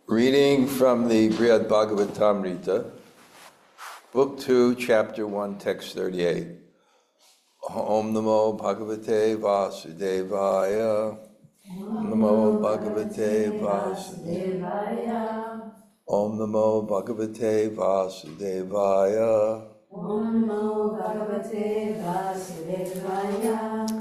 Reading from the Brihad Bhagavatamrita, Book 2, Chapter 1, Text 38. Om Namo Bhagavate Vasudevaya. Om Namo Bhagavate Vasudevaya. Om Namo Bhagavate Vasudevaya. Om Namo Bhagavate Vasudevaya.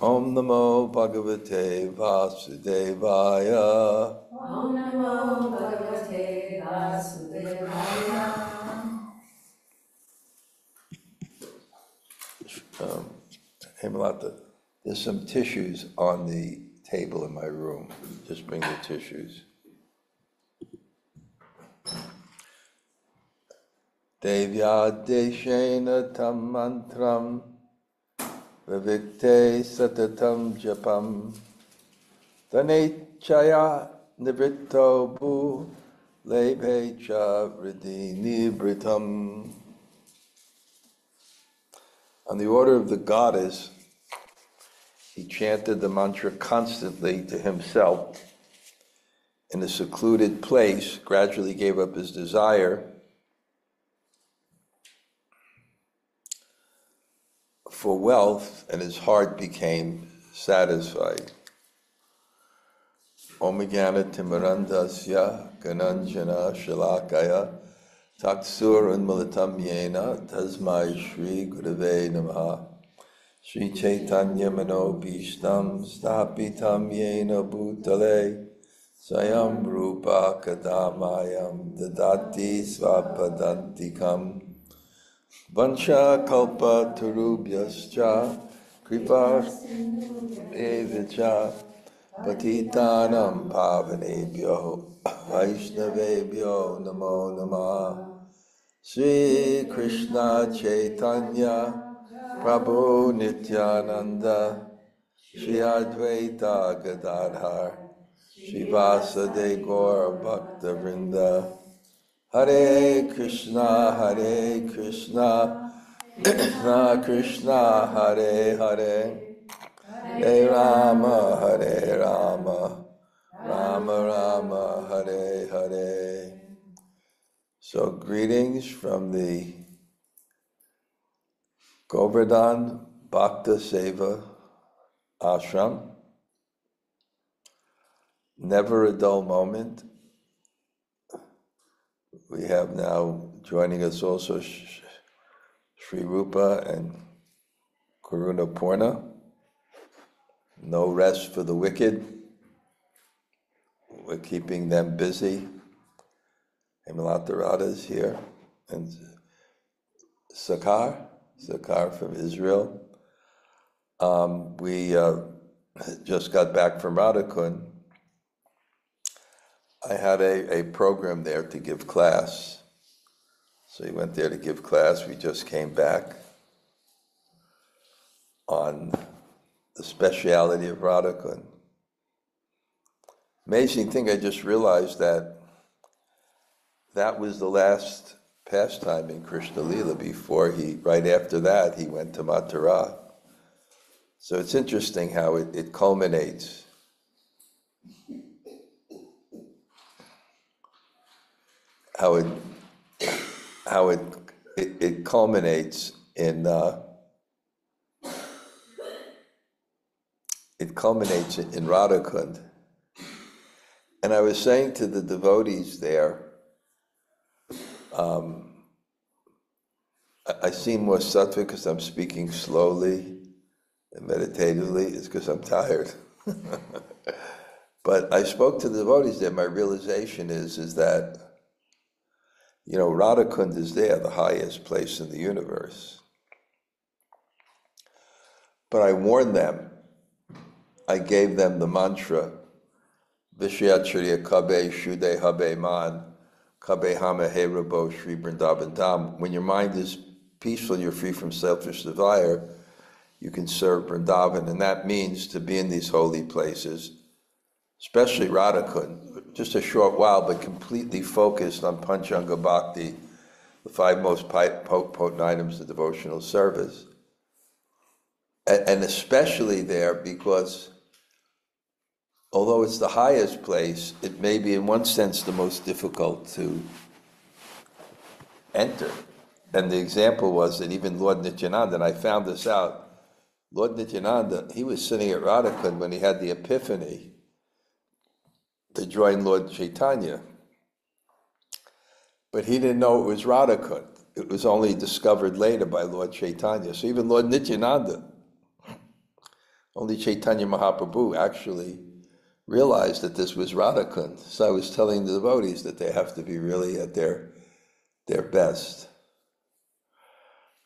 Om Namo Bhagavate Vasudevaya. Om Namo Bhagavate Vasudevaya. Hemalata, there's some tissues on the table in my room. Just bring the tissues. Devya Deshena Tam Mantram Vivikte Satatam Japam Tanechaya Nivritto Bu Lebhecha Vriddhi Nibritam. On the order of the goddess, he chanted the mantra constantly to himself in a secluded place, gradually gave up his desire for wealth, and his heart became satisfied. Om Jnana Timirandasya Gananjana Shalakaya Taksur Unmilitam Yena Tasmai Shri Gurave Namaha Shri Chaitanya Mano Bhishtam Stapitam Yena Bhutale Sayam Rupa Kadamayam Dadati Svapadantikam Vansha Kalpa Tarubhyascha Kripa Evicha Patitanam Pavanebhyo Vaishnavebhyo Namo Namah Sri Krishna Chaitanya Prabhu Nityananda Shri Advaita Gadadhar Shri Vasudeva Gaur Bhakta Vrinda Hare Krishna Krishna Krishna Hare Hare Hare Rama Rama Rama Hare Hare. So greetings from the Govardhan Bhakta Seva Ashram. Never a dull moment. We have now joining us also Sri Rupa and Karuna Purna. No rest for the wicked. We're keeping them busy. Hemalata Radha is here, and Sakar from Israel. We just got back from Radhakund. I had a program there to give class. So he went there to give class. We just came back on the speciality of Radhakund. Amazing thing, I just realized that was the last pastime in Krishna Lila before right after that, he went to Mathura. So it's interesting how it culminates. How it culminates in Radhakund. And I was saying to the devotees there, I seem more sattvic because I'm speaking slowly and meditatively. It's because I'm tired. But I spoke to the devotees there. My realization is that, Radhakund is there, the highest place in the universe. But I warned them. I gave them the mantra, Vishayacharya Kabe Shude Habe Man Kabe Hame He Rabo Shri Vrindavan Dham. When your mind is peaceful, you're free from selfish desire, you can serve Vrindavan, and that means to be in these holy places, especially Radhakund, just a short while, but completely focused on Panchanga Bhakti, the 5 most potent items of devotional service. And especially there because although it's the highest place, it may be in one sense the most difficult to enter. And the example was that even Lord Nityananda, and I found this out, Lord Nityananda, he was sitting at Radhakund when he had the epiphany to join Lord Chaitanya. But he didn't know it was Radhakund. It was only discovered later by Lord Chaitanya. So even Lord Nityananda, only Chaitanya Mahaprabhu actually realized that this was Radhakund. So I was telling the devotees that they have to be really at their best.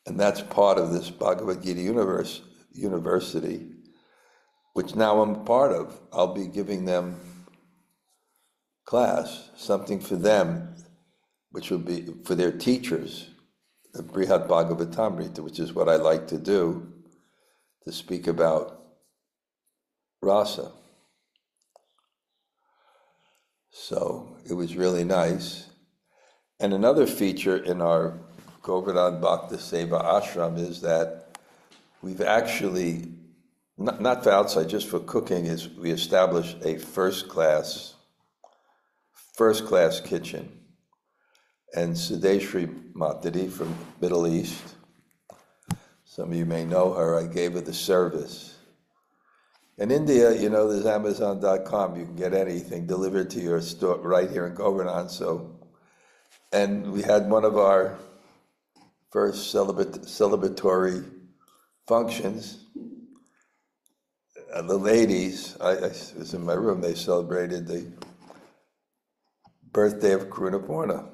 And that's part of this Bhagavad Gita University, which now I'm part of. I'll be giving them class, something for them, which will be for their teachers, the Brihad Bhagavatamrita, which is what I like to do, to speak about rasa. So it was really nice. And another feature in our Govardhan Bhakta Seva Ashram is that we've actually, not for outside, just for cooking, is we established a first class kitchen. And Sudeshri Matadi from Middle East, some of you may know her, I gave her the service. In India, there's Amazon.com, you can get anything delivered to your store right here in Govardhan. And we had one of our first celebratory functions. The ladies, I was in my room, they celebrated the birthday of Karunapurna,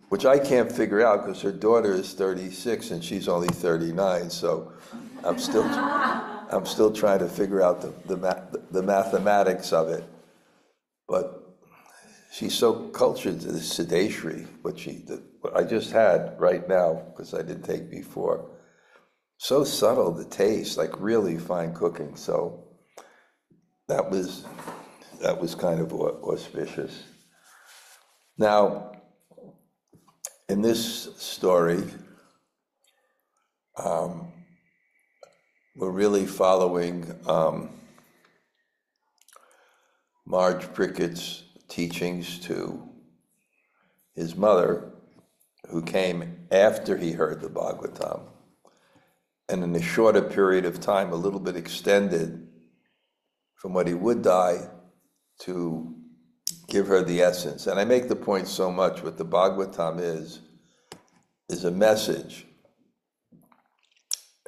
which I can't figure out because her daughter is 36 and she's only 39. So I'm still trying to figure out the mathematics of it. But she's so cultured to the Siddheshri, what I just had right now because I didn't take before. So subtle, the taste, like really fine cooking. So that was kind of auspicious. Now, in this story, we're really following Marge Prickett's teachings to his mother, who came after he heard the Bhagavatam, and in a shorter period of time, a little bit extended from what he would die, to give her the essence. And I make the point so much, what the Bhagavatam is a message.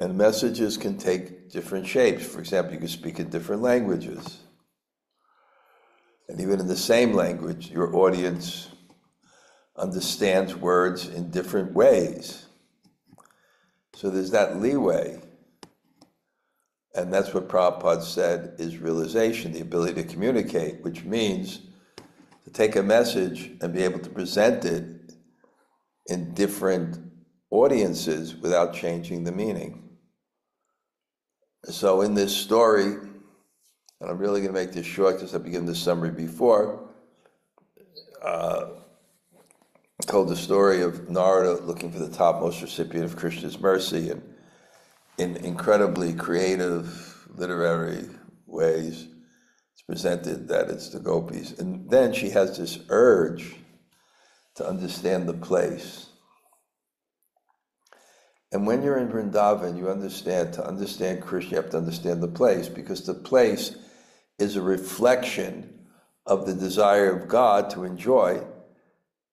And messages can take different shapes. For example, you can speak in different languages. And even in the same language, your audience understands words in different ways. So there's that leeway. And that's what Prabhupada said is realization, the ability to communicate, which means to take a message and be able to present it in different audiences without changing the meaning. So in this story, and I'm really going to make this short because I've given this summary before, told the story of Narada looking for the topmost recipient of Krishna's mercy, and in incredibly creative literary ways, it's presented that it's the gopis. And then she has this urge to understand the place. And when you're in Vrindavan, you understand, to understand Krishna, you have to understand the place, because the place is a reflection of the desire of God to enjoy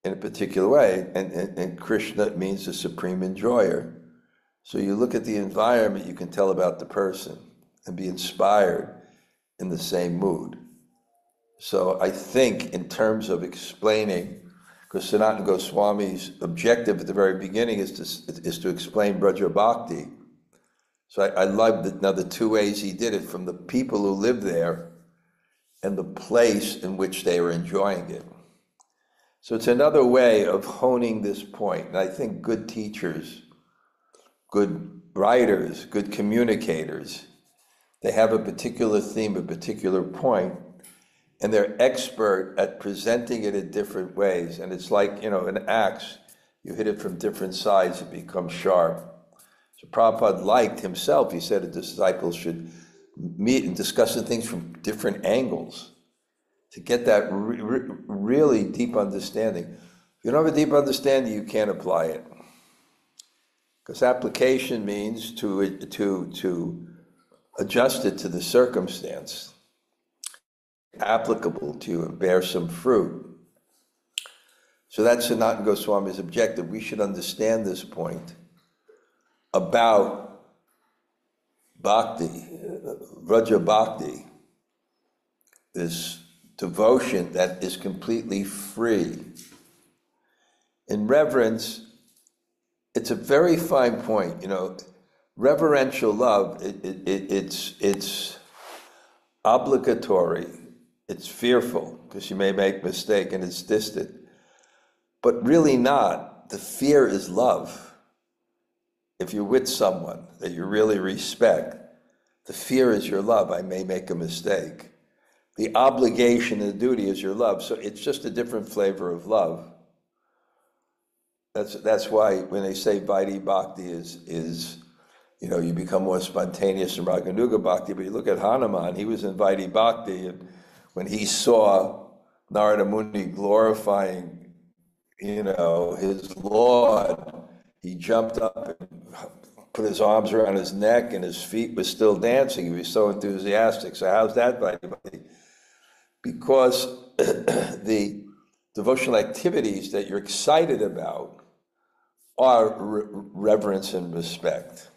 in a particular way. And Krishna means the supreme enjoyer. So you look at the environment, you can tell about the person and be inspired in the same mood. So I think in terms of explaining, because Sanatana Goswami's objective at the very beginning is to explain Braja Bhakti. So I love that now the two ways he did it, from the people who live there and the place in which they were enjoying it. So it's another way of honing this point. And I think good teachers, good writers, good communicators, they have a particular theme, a particular point, and they're expert at presenting it in different ways. And it's like, an axe, you hit it from different sides, it becomes sharp. So Prabhupada liked himself, he said a disciple should meet and discussing things from different angles to get that really deep understanding. If you don't have a deep understanding, you can't apply it. Because application means to adjust it to the circumstance, applicable to you and bear some fruit. So that's Sanatana Goswami's objective. We should understand this point about bhakti, Vraja bhakti, this devotion that is completely free. In reverence, it's a very fine point, reverential love, it's obligatory, it's fearful, because you may make mistake and it's distant, but really not. The fear is love. If you're with someone that you really respect, the fear is your love. I may make a mistake. The obligation and the duty is your love. So it's just a different flavor of love. That's why when they say Vaidhi Bhakti is you become more spontaneous in Raganuga Bhakti, but you look at Hanuman, he was in Vaidhi Bhakti, and when he saw Narada Muni glorifying, his Lord, he jumped up and put his arms around his neck and his feet were still dancing. He was so enthusiastic. So how's that Vaidhi Bhakti? Because the devotional activities that you're excited about are reverence and respect.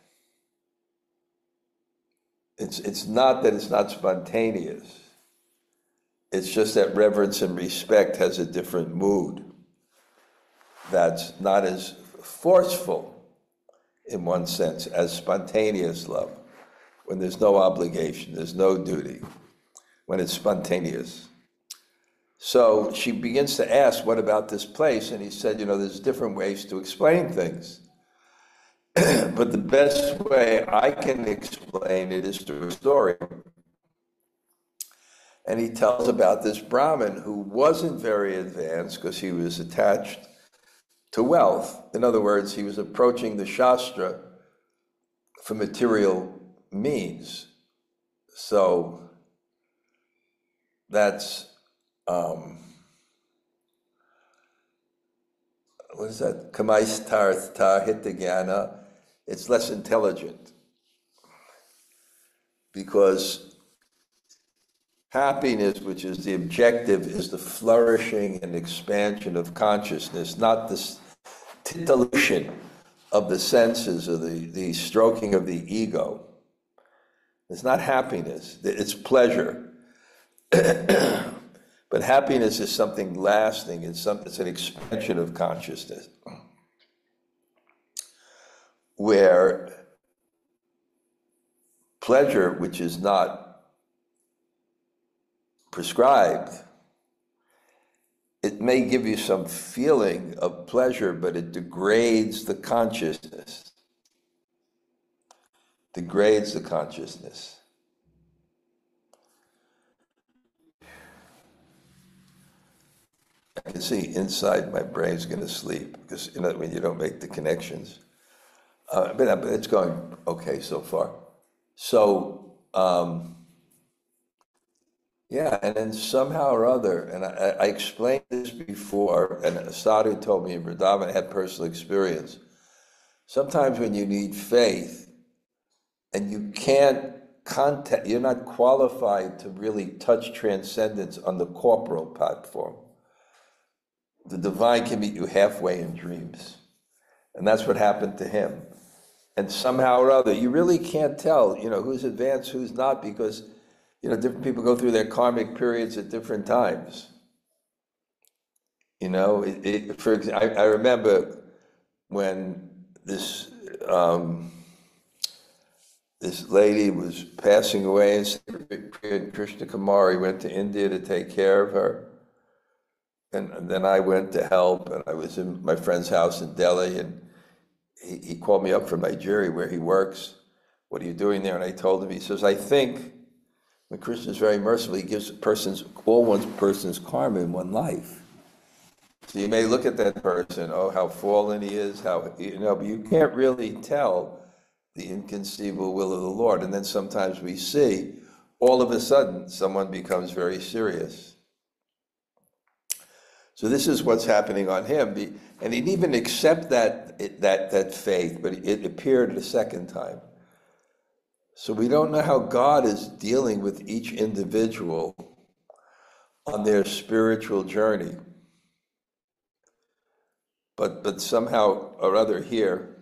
It's not that it's not spontaneous. It's just that reverence and respect has a different mood that's not as forceful in one sense as spontaneous love, when there's no obligation, there's no duty, when it's spontaneous. So she begins to ask, what about this place? And he said, there's different ways to explain things. But the best way I can explain it is through a story. And he tells about this Brahmin who wasn't very advanced because he was attached to wealth. In other words, he was approaching the Shastra for material means. So that's what is that? Kamaistartha Hitagana. It's less intelligent because happiness, which is the objective, is the flourishing and expansion of consciousness, not the titillation of the senses or the stroking of the ego. It's not happiness, it's pleasure. But happiness is something lasting, it's an expansion of consciousness. Where pleasure, which is not prescribed, it may give you some feeling of pleasure, but it degrades the consciousness. Degrades the consciousness. I can see inside my brain's going to sleep because when you don't make the connections. But it's going okay so far. So, yeah, and then somehow or other, and I explained this before, and a sadhu told me in Vrindavan, I had personal experience. Sometimes when you need faith, and you can't contact, you're not qualified to really touch transcendence on the corporal platform. The divine can meet you halfway in dreams. And that's what happened to him. And somehow or other, you really can't tell, who's advanced, who's not, because, different people go through their karmic periods at different times. For example, I remember when this lady was passing away, and Krishna Kumari went to India to take care of her. And then I went to help, and I was in my friend's house in Delhi, and he called me up from Nigeria where he works. What are you doing there? And I told him, he says, I think when Krishna is very merciful, he gives one person's karma in one life. So you may look at that person, how fallen he is, but you can't really tell the inconceivable will of the Lord. And then sometimes we see, all of a sudden, someone becomes very serious. So this is what's happening on him. And he didn't even accept that faith, but it appeared a second time. So we don't know how God is dealing with each individual on their spiritual journey. But somehow or other here,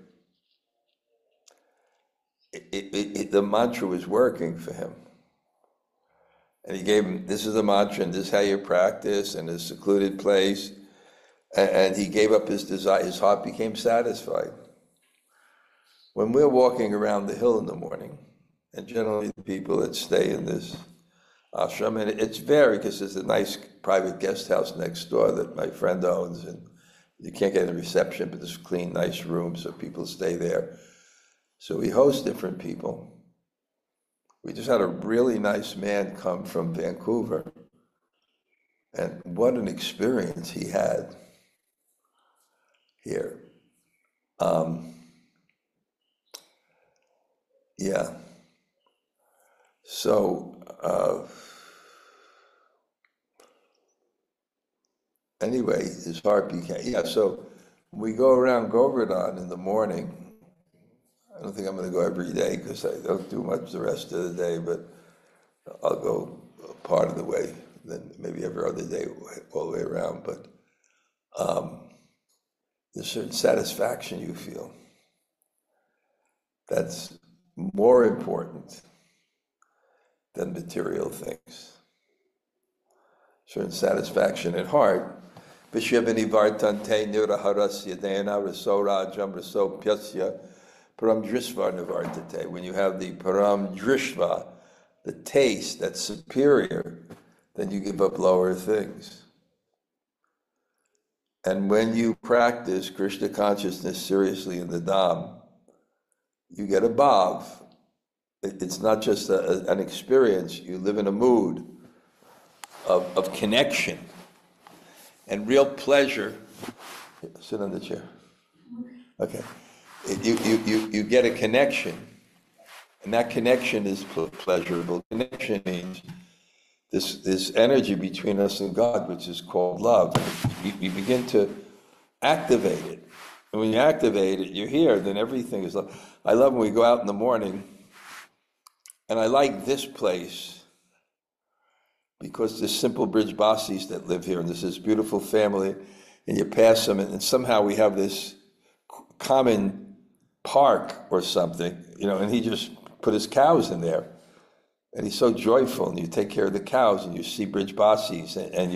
the mantra was working for him. And he gave him, this is the mantra, and this is how you practice, in a secluded place. And he gave up his desire, his heart became satisfied. When we're walking around the hill in the morning, and generally the people that stay in this ashram, and it's varied because there's a nice private guest house next door that my friend owns, and you can't get a reception, but there's clean, nice rooms, so people stay there. So we host different people. We just had a really nice man come from Vancouver, and what an experience he had here. Yeah. So anyway, his heart became, so we go around Govardhan in the morning. I don't think I'm going to go every day because I don't do much the rest of the day, but I'll go part of the way, then maybe every other day all the way around. But there's certain satisfaction you feel that's more important than material things. Certain satisfaction at heart. Vishwabini vartante niraharasya dena rasorajam raso pyasya param drishva nivartate. When you have the param drishva, the taste that's superior, then you give up lower things. And when you practice Krishna consciousness seriously in the Dham, you get a bhav. It's not just an experience, you live in a mood of connection and real pleasure. Sit on the chair. Okay. You get a connection, and that connection is pleasurable. Connection means this energy between us and God, which is called love. You begin to activate it. And when you activate it, you're here, then everything is love. I love when we go out in the morning, and I like this place because there's simple Bridge Basis that live here, and there's this beautiful family, and you pass them, and somehow we have this common park or something, and he just put his cows in there. And he's so joyful, and you take care of the cows, and you see Bridge Basis, and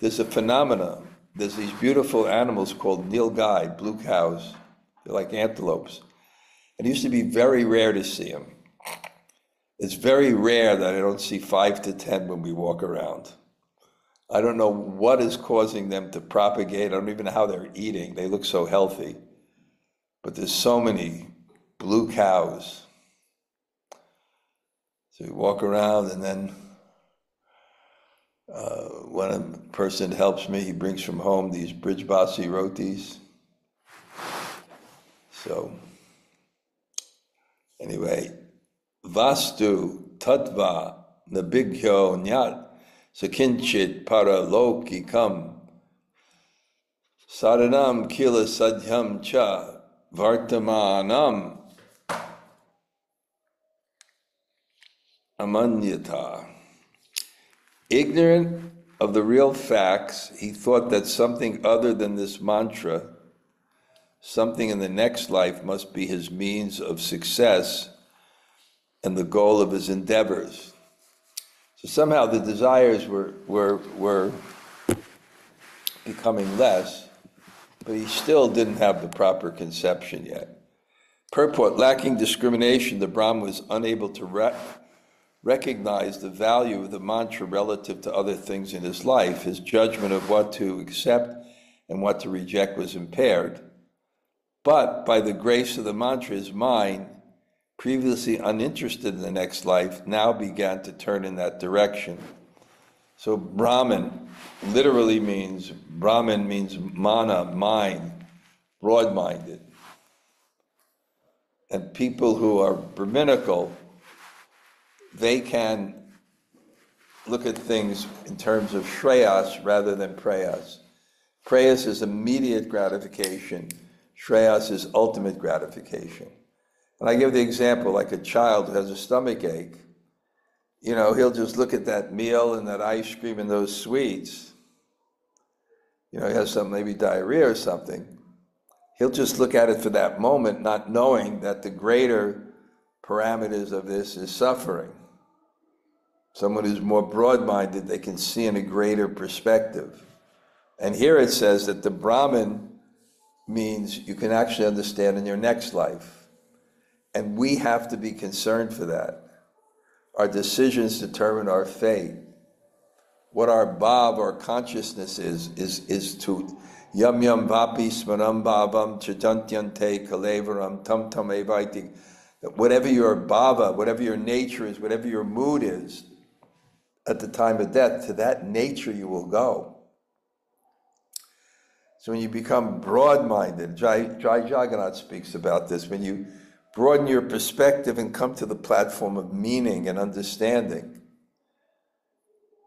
there's a phenomena. There's these beautiful animals called nilgai, blue cows. They're like antelopes. And it used to be very rare to see them. It's very rare that I don't see 5 to 10 when we walk around. I don't know what is causing them to propagate. I don't even know how they're eating. They look so healthy. But there's so many blue cows. So we walk around, and then one person helps me. He brings from home these Bridge Basi rotis. So anyway, Vastu Tattva Nabigyo Nyat Sakinchit Paralokikam Saranam Kila Sadhyam Cha Vartamanam Amanyata. Ignorant of the real facts, he thought that something other than this mantra, something in the next life, must be his means of success and the goal of his endeavors. So somehow the desires were becoming less, but he still didn't have the proper conception yet. Purport: lacking discrimination, the Brahmin was unable to recognize the value of the mantra relative to other things in his life. His judgment of what to accept and what to reject was impaired. But by the grace of the mantra, his mind, previously uninterested in the next life, now began to turn in that direction. So Brahman literally means mana, mind. broad-minded. And people who are Brahminical, they can look at things in terms of shreyas rather than prayas. Prayas is immediate gratification. Shreyas is ultimate gratification. And I give the example, like a child who has a stomach ache, he'll just look at that meal and that ice cream and those sweets. He has some, maybe diarrhea or something. He'll just look at it for that moment, not knowing that the greater parameters of this is suffering. Someone who's more broad-minded, they can see in a greater perspective. And here it says that the Brahman means you can actually understand in your next life. And we have to be concerned for that. Our decisions determine our fate. What our bhav, our consciousness is to yam yam vapi smaram bhavam chajantyante kalevaram tam tam evaiti. Whatever your bhava, whatever your nature is, whatever your mood is, at the time of death, to that nature you will go. So when you become broad-minded, Jai Jagannath speaks about this, when you broaden your perspective and come to the platform of meaning and understanding,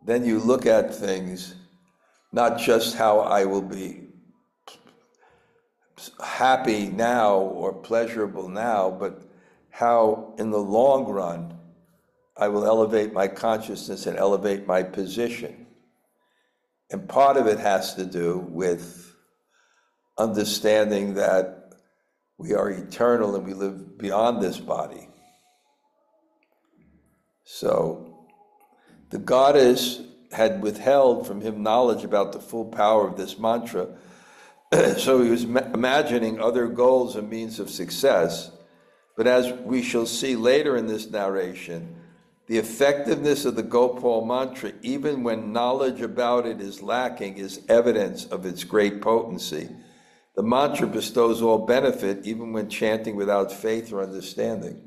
then you look at things, not just how I will be happy now or pleasurable now, but how in the long run I will elevate my consciousness and elevate my position. And part of it has to do with understanding that we are eternal and we live beyond this body. So the goddess had withheld from him knowledge about the full power of this mantra, so he was imagining other goals and means of success. But as we shall see later in this narration, the effectiveness of the Gopal mantra, even when knowledge about it is lacking, is evidence of its great potency. The mantra bestows all benefit, even when chanting without faith or understanding.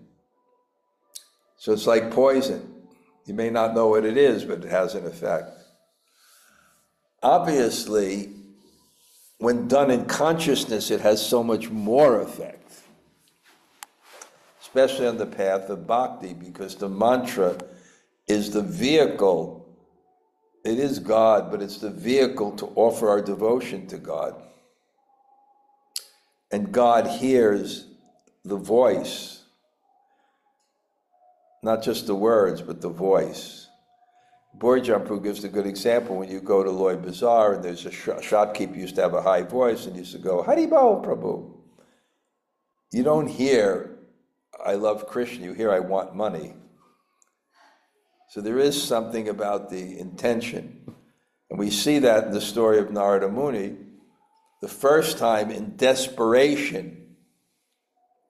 So it's like poison. You may not know what it is, but it has an effect. Obviously, when done in consciousness, it has so much more effect, especially on the path of bhakti, because the mantra is the vehicle. It is God, but it's the vehicle to offer our devotion to God. And God hears the voice, not just the words, but the voice. Borjampu gives a good example. When you go to Loy Bazaar and there's a shopkeeper used to have a high voice and used to go, Haribo Prabhu. You don't hear, I love Krishna, you hear, I want money. So there is something about the intention. And we see that in the story of Narada Muni. The first time in desperation,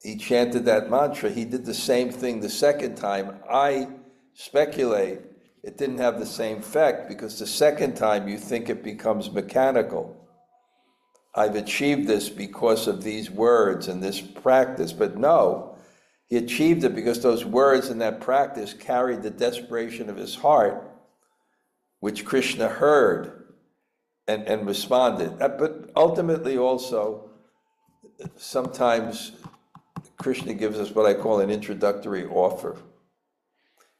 he chanted that mantra. He did the same thing the second time. I speculate it didn't have the same effect because the second time you think it becomes mechanical. I've achieved this because of these words and this practice. But no, he achieved it because those words and that practice carried the desperation of his heart, which Krishna heard and responded. But ultimately also, sometimes Krishna gives us what I call an introductory offer.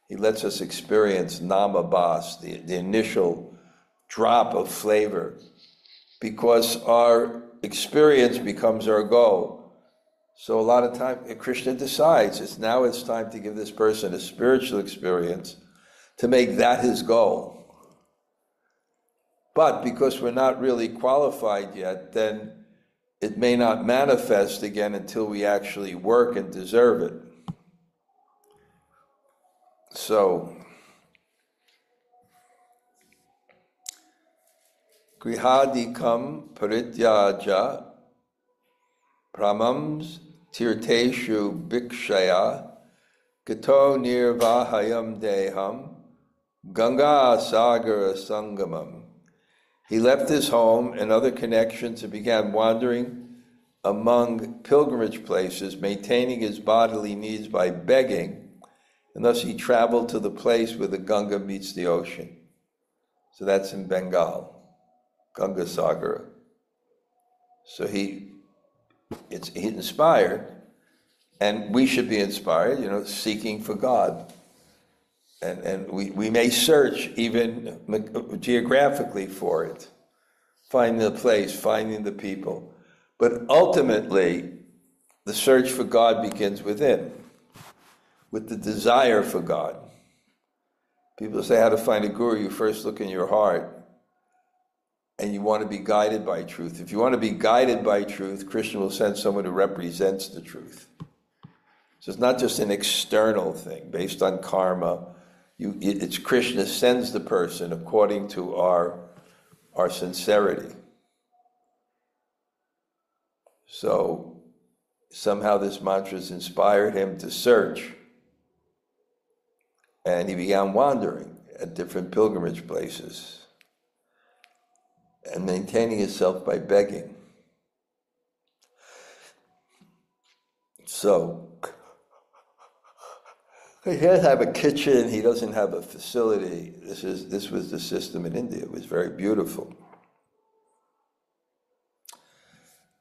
He lets us experience namabhas, the initial drop of flavor, because our experience becomes our goal. So a lot of time, Krishna decides it's time to give this person a spiritual experience to make that his goal. But because we're not really qualified yet, then it may not manifest again until we actually work and deserve it. So, grihadikam parityaja pramams tirteshu bhikshaya gato nirvahayam deham ganga sagara sangamam. He left his home and other connections and began wandering among pilgrimage places, maintaining his bodily needs by begging, and thus he traveled to the place where the Ganga meets the ocean. So that's in Bengal, Ganga Sagara. So he It's inspired, and we should be inspired, seeking for God. And we may search even geographically for it, finding the place, finding the people. But ultimately, the search for God begins within, with the desire for God. People say how to find a guru. You first look in your heart, and you want to be guided by truth. If you want to be guided by truth, Krishna will send someone who represents the truth. So it's not just an external thing based on karma. It's Krishna sends the person according to our sincerity. So somehow this mantra has inspired him to search. And he began wandering at different pilgrimage places and maintaining himself by begging. So he doesn't have a kitchen, he doesn't have a facility. This was the system in India. It was very beautiful.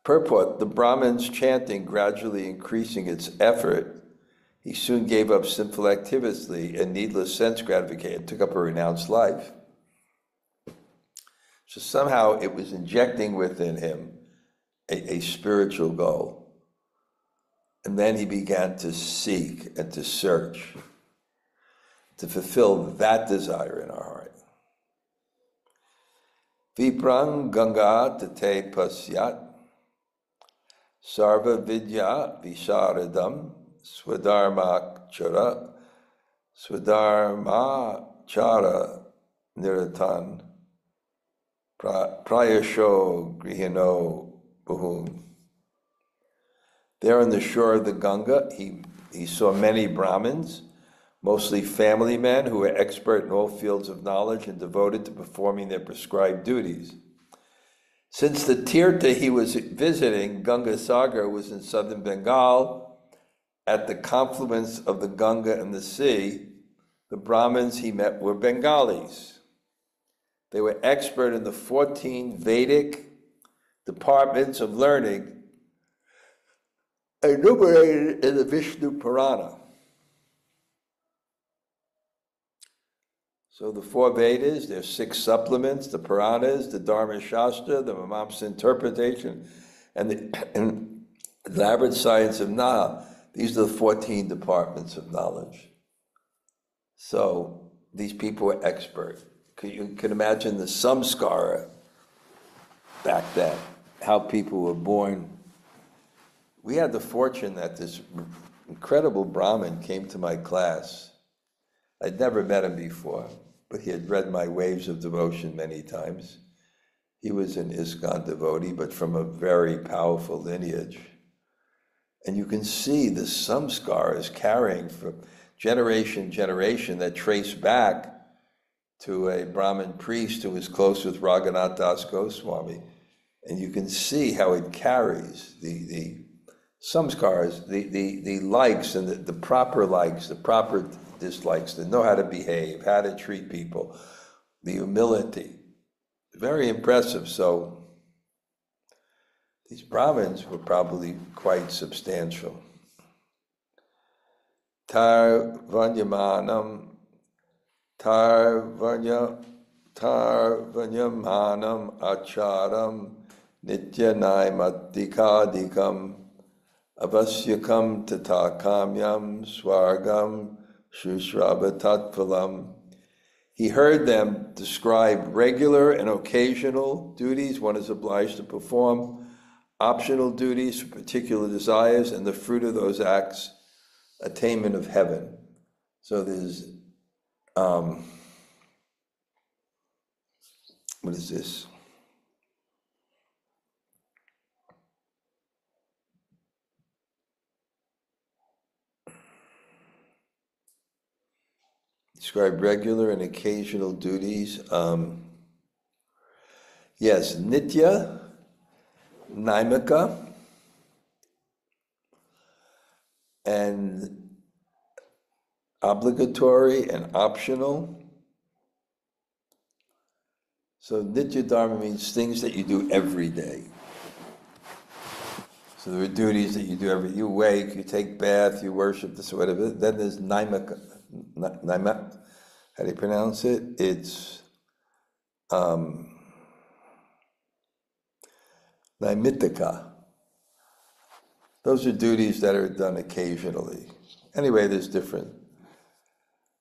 Purport: the Brahmin's chanting gradually increasing its effort, he soon gave up sinful activity and needless sense gratification, took up a renounced life. So somehow it was injecting within him a spiritual goal. And then he began to seek and to search to fulfill that desire in our heart. Viprang Ganga Tate Pasyat Sarva Vidya Visharadam Swadharma Chara Niratan Prayasho Grihino Bahun. There on the shore of the Ganga, he saw many Brahmins, mostly family men who were expert in all fields of knowledge and devoted to performing their prescribed duties. Since the Tirtha he was visiting, Ganga Sagar, was in southern Bengal, at the confluence of the Ganga and the sea, the Brahmins he met were Bengalis. They were expert in the 14 Vedic departments of learning enumerated in the Vishnu Purana. So the 4 Vedas, there's 6 supplements, the Puranas, the Dharma Shastra, the Mimamsa interpretation, and the elaborate science of Naha. These are the 14 departments of knowledge. So these people were expert. You can imagine the samskara back then, how people were born. We had the fortune that this incredible Brahmin came to my class. I'd never met him before, but he had read my Waves of Devotion many times. He was an ISKCON devotee, but from a very powerful lineage. And you can see the samskaras carrying from generation to generation that trace back to a Brahmin priest who was close with Raghunath Das Goswami. And you can see how it carries the samskaras, the likes and the proper likes, the proper dislikes, to know how to behave, how to treat people, the humility. Very impressive. So these Brahmins were probably quite substantial. Tar Vanyamanam Acharam Nityanaimatikadikam Avasyakam Tatakamyam Swargam Shushravatatphalam. He heard them describe regular and occasional duties one is obliged to perform, optional duties for particular desires, and the fruit of those acts, attainment of heaven. So there's, what is this? Describe regular and occasional duties. Yes, Nitya, Naimaka, and obligatory and optional. So Nitya Dharma means things that you do every day. So there are duties that you do you wake, you take bath, you worship this or whatever. Then there's naima, how do you pronounce it? It's um, naimitika. Those are duties that are done occasionally. Anyway, there's different.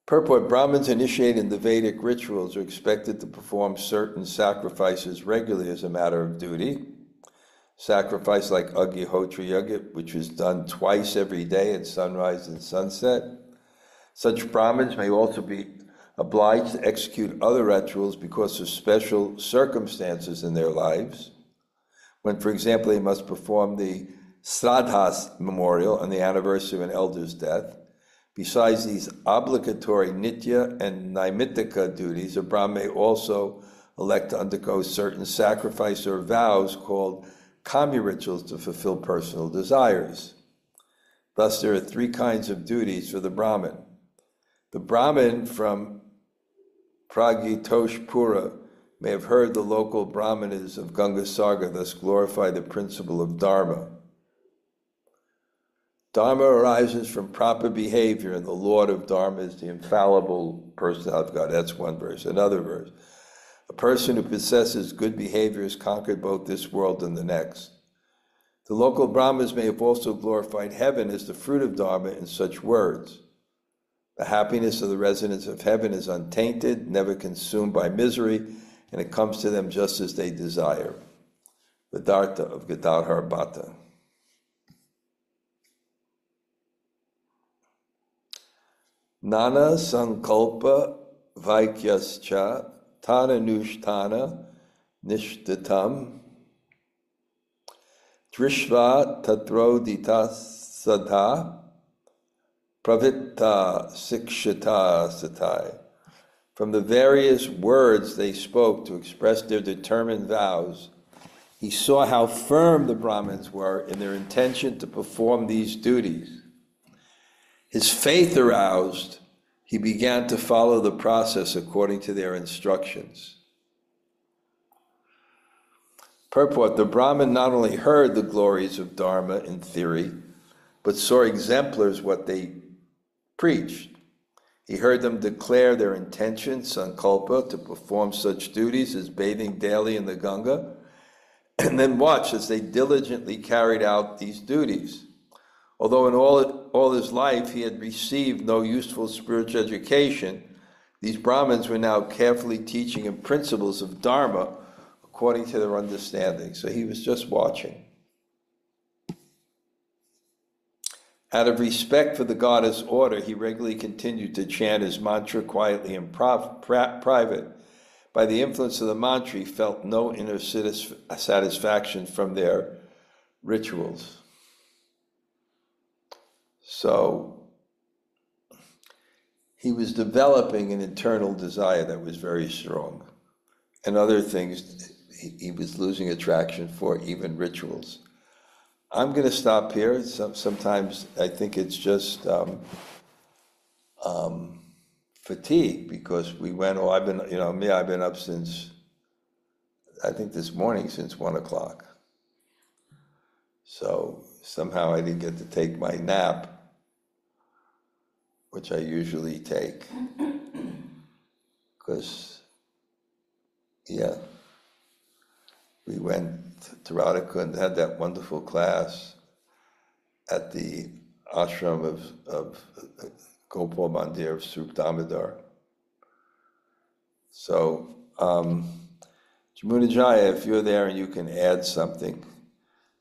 Purport: Brahmins initiated in the Vedic rituals are expected to perform certain sacrifices regularly as a matter of duty. Sacrifice like Agnihotra Yajna, which is done twice every day at sunrise and sunset. Such Brahmins may also be obliged to execute other rituals because of special circumstances in their lives. When, for example, they must perform the Sraddhas memorial on the anniversary of an elder's death. Besides these obligatory Nitya and Naimitika duties, a Brahmin may also elect to undergo certain sacrifice or vows called kami rituals to fulfill personal desires. Thus, there are three kinds of duties for the Brahmin. The Brahmin from Pragitoshpura may have heard the local Brahmanas of Gangasarga, thus glorify the principle of Dharma. Dharma arises from proper behavior, and the Lord of Dharma is the infallible personality of God. That's one verse. Another verse: a person who possesses good behavior has conquered both this world and the next. The local Brahmanas may have also glorified heaven as the fruit of Dharma in such words: the happiness of the residents of heaven is untainted, never consumed by misery, and it comes to them just as they desire. Vedanta of Gadadhar Bhatta. Nana sankalpa vaikyascha tananushtana nishtatam drishva tatrodita sadha pravitta sikshita satai. From the various words they spoke to express their determined vows, he saw how firm the Brahmins were in their intention to perform these duties. His faith aroused, he began to follow the process according to their instructions. Purport: the Brahmin not only heard the glories of Dharma in theory, but saw exemplars what they preached. He heard them declare their intention, sankalpa, to perform such duties as bathing daily in the Ganga, and then watched as they diligently carried out these duties. Although in all his life he had received no useful spiritual education, these Brahmins were now carefully teaching him principles of Dharma according to their understanding. So he was just watching. Out of respect for the goddess order, he regularly continued to chant his mantra quietly in private. By the influence of the mantra, he felt no inner satisfaction from their rituals. So he was developing an internal desire that was very strong. And other things he was losing attraction for, even rituals. I'm going to stop here. Sometimes I think it's just fatigue, because we went, I've been up since, I think this morning, since 1 o'clock. So somehow I didn't get to take my nap, which I usually take, because, we went to Radhika and had that wonderful class at the ashram of Gopal Mandir of Srup Damodar. So, Jamuna Jaya, if you're there and you can add something,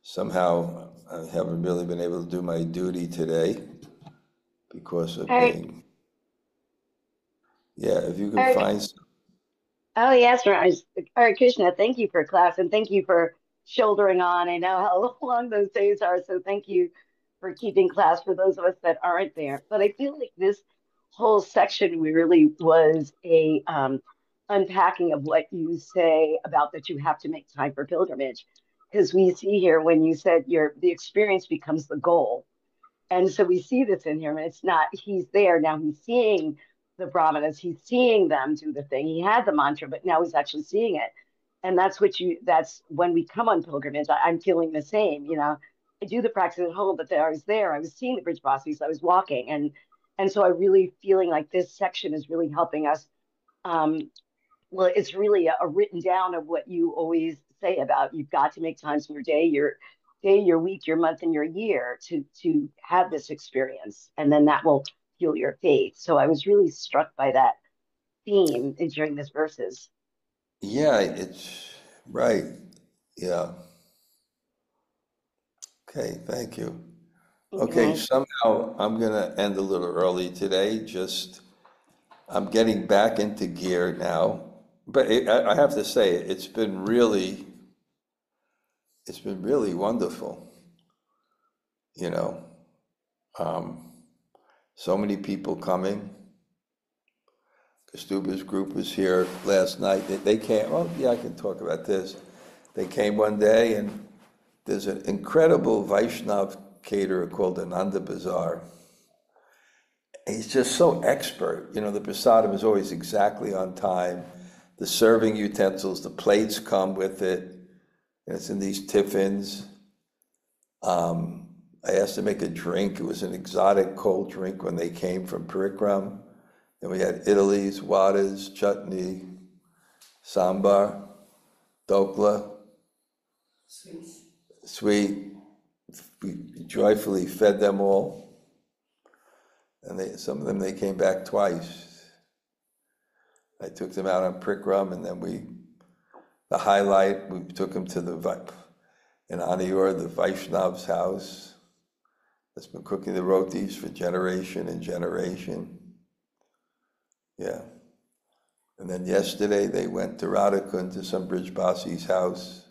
somehow I haven't really been able to do my duty today because of being, if you can find some. Oh, yes, Raj. Hare Krishna, thank you for class and thank you for shouldering on. I know how long those days are, so thank you for keeping class for those of us that aren't there. But I feel like this whole section really was a unpacking of what you say about that you have to make time for pilgrimage. Because we see here when you said the experience becomes the goal. And so we see this in here, and it's not, he's there, now he's seeing the brahmanas, he's seeing them do the thing. He had the mantra, but now he's actually seeing it. And that's when we come on pilgrimage, I'm feeling the same, I do the practice at home, but then I was there, I was seeing the bridge bosses, I was walking, and so I really feeling like this section is really helping us. Um, well, it's really a written down of what you always say about you've got to make times in your day, your week, your month, and your year to have this experience, and then that will fuel your faith. So I was really struck by that theme during this verses. Yeah, it's right. Yeah. Okay, thank you. Okay, Okay. somehow I'm gonna end a little early today. Just I'm getting back into gear now. But I have to say, it's been really wonderful. You know, um, so many people coming. Kastuba's group was here last night. They came. Oh, yeah, I can talk about this. They came one day, and there's an incredible Vaishnav caterer called Ananda Bazar. He's just so expert. You know, the prasadam is always exactly on time. The serving utensils, the plates come with it. And it's in these tiffins. I asked to make a drink. It was an exotic cold drink when they came from Parikram. Then we had idlis, wadas, chutney, sambar, dokla, sweet. We joyfully fed them all. And some of them, they came back twice. I took them out on Prikram, and then the highlight, we took them to in Aniur, the Vaishnav's house that's been cooking the rotis for generation and generation. Yeah. And then yesterday they went to Radhakund to some Brijbasi's house,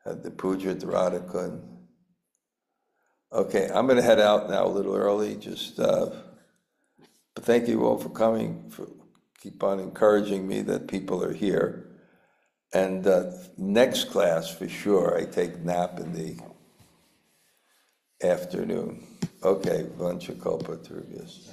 had the puja at Radhakund. Okay, I'm going to head out now a little early, but thank you all for coming, keep on encouraging me that people are here. And next class, for sure, I take nap in the afternoon. Okay, Vanchakalpa Turvyas.